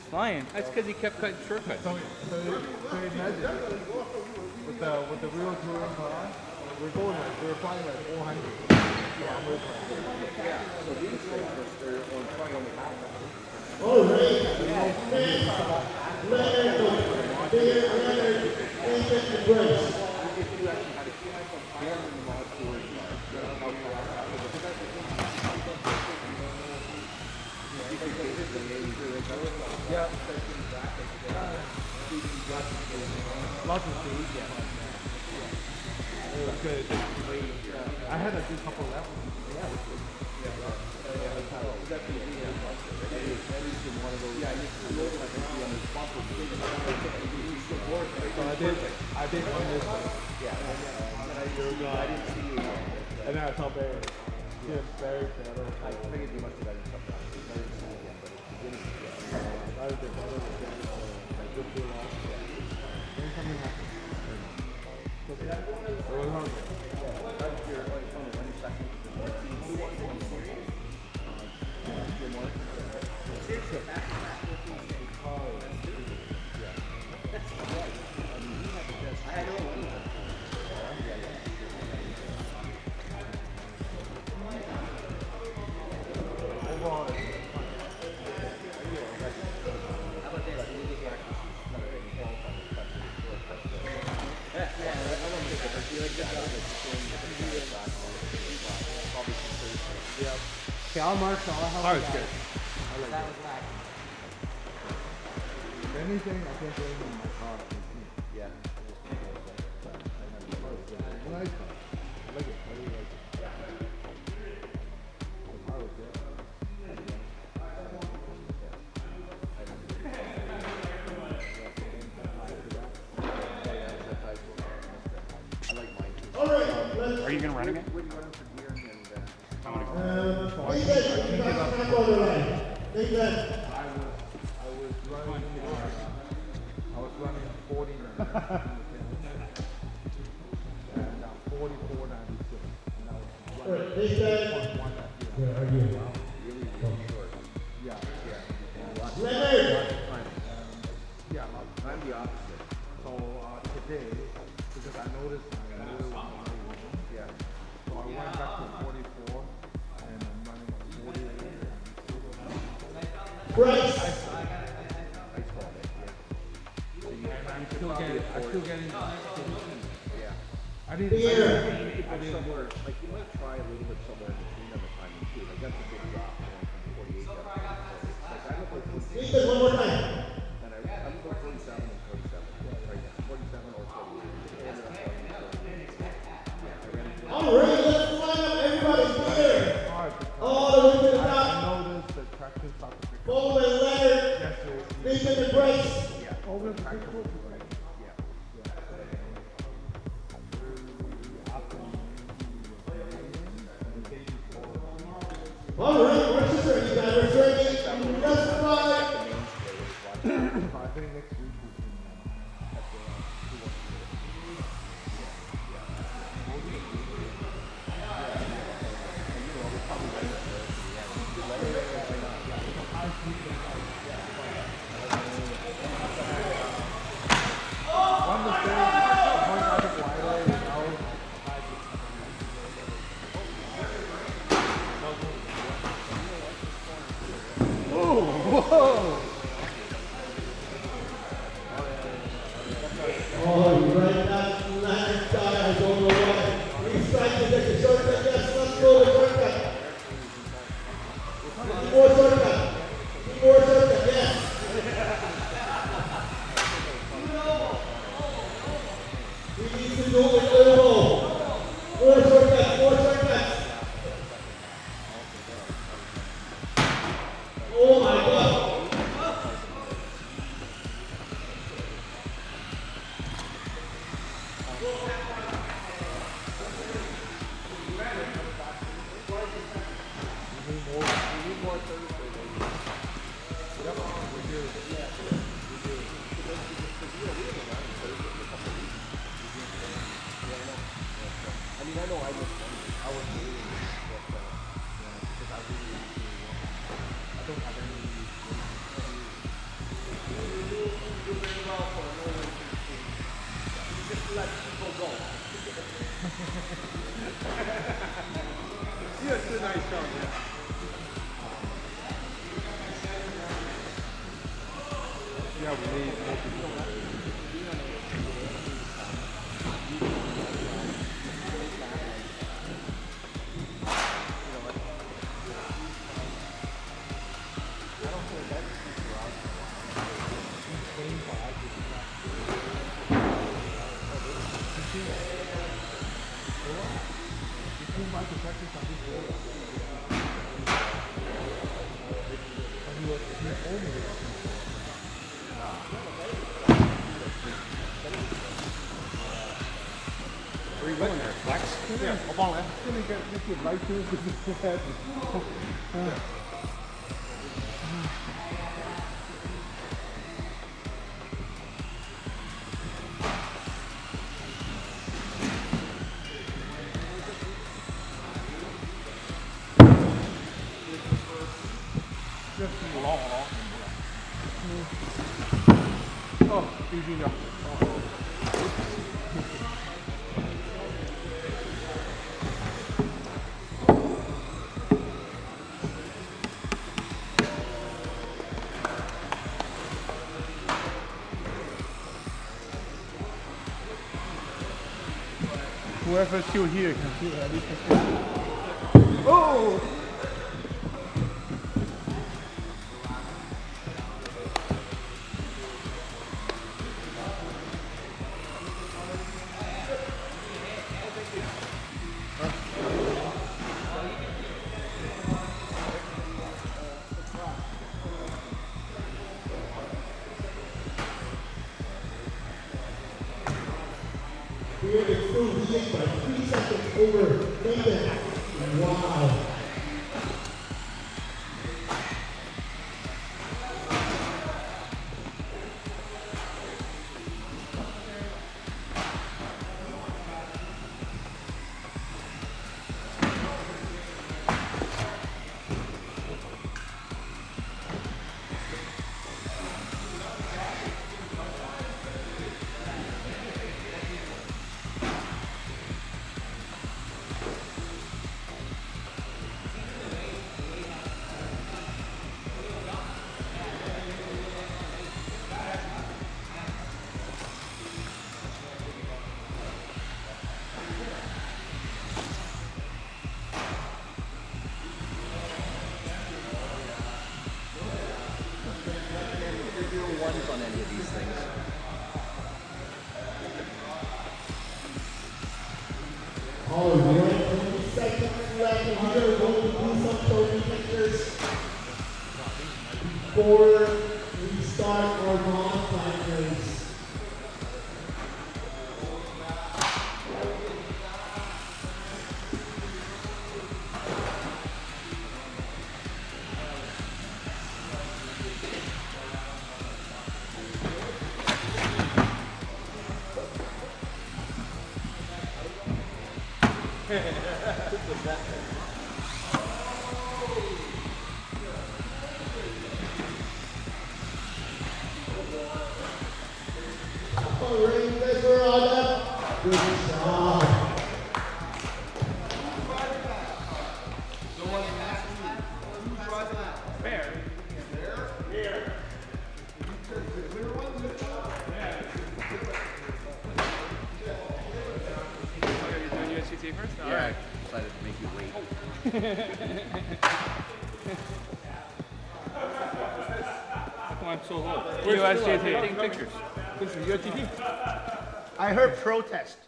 flying. That's because he kept cutting shortcuts. So imagine with the real touring car, we're flying like 400. Yeah. So these things are flying only half that. All right. Leonard, agent and Grace. If you actually had a bearing in the mod tour, Yeah. Lots of speed. Yeah. It was good. I had to do a couple laps. Yeah, it was good. So I did on this one. Yeah. I didn't see you. And then I saw Barry. He was very better. I figured you must have done something else. I didn't see you again, but it's beginning to get. That was good too long. Then something happened. It was hard. Okay, I'll marshal. I'll help you It's out. good. That was lacking. If anything, I can't blame on my car. Yeah. Nice car. I like it. I really like it. The car was good. I like mine too. All right. Let's Are you going to run again? What do you run for bearing and you got back on the line. Big Ben. I was running 40 and 44.96. And I was All right, Big Ben. Where are you? really short? Yeah. Leonard. Yeah. I'm the opposite. So today, because I noticed my wheel was Yeah. so I went back to 44 and I'm running 48. Bryce. I'm still getting Yeah. I didn't Beer. Somewhere, like you might try a little bit somewhere in between on the timing too. Like that's a big drop going from 48 down to 44. Like I look like 47, Ethan, one more time. and I'm going 47 and 47 right now. 47 or 48. And All right, let's line up everybody's beer. hard because All the way to the I top. noticed the traction started to pick up. Bowman, Leonard, Yes, sir. Ethan, and Bryce. Oh, the traction was right. All right, what's your turn? You guys are ready to justify. I think next week we can have one mistake, one out of wider, and now Oh, you right that last guy, I don't know why. He's trying to get the shortcut. Yes, let's go the shortcut. More shortcut. More shortcut, yes. We need to do it all. More shortcut, more shortcuts. Oh my God. Yeah, we need more people. Where are you going there, Flex? Yeah, come on, man. Let me get right to it. Oh, easy enough. Whoever's still here can see at least. Oh! We are still leading by 3 seconds over Nathan. Wow. Ones on any of these things. All right, 20 seconds left. We are going to do some trophy pictures before we start our modified race. All right, you guys are on up. Good job. Yeah, I decided to make you wait. How come I'm so low? Where's USJT? Taking pictures. This is your TV. I heard protest.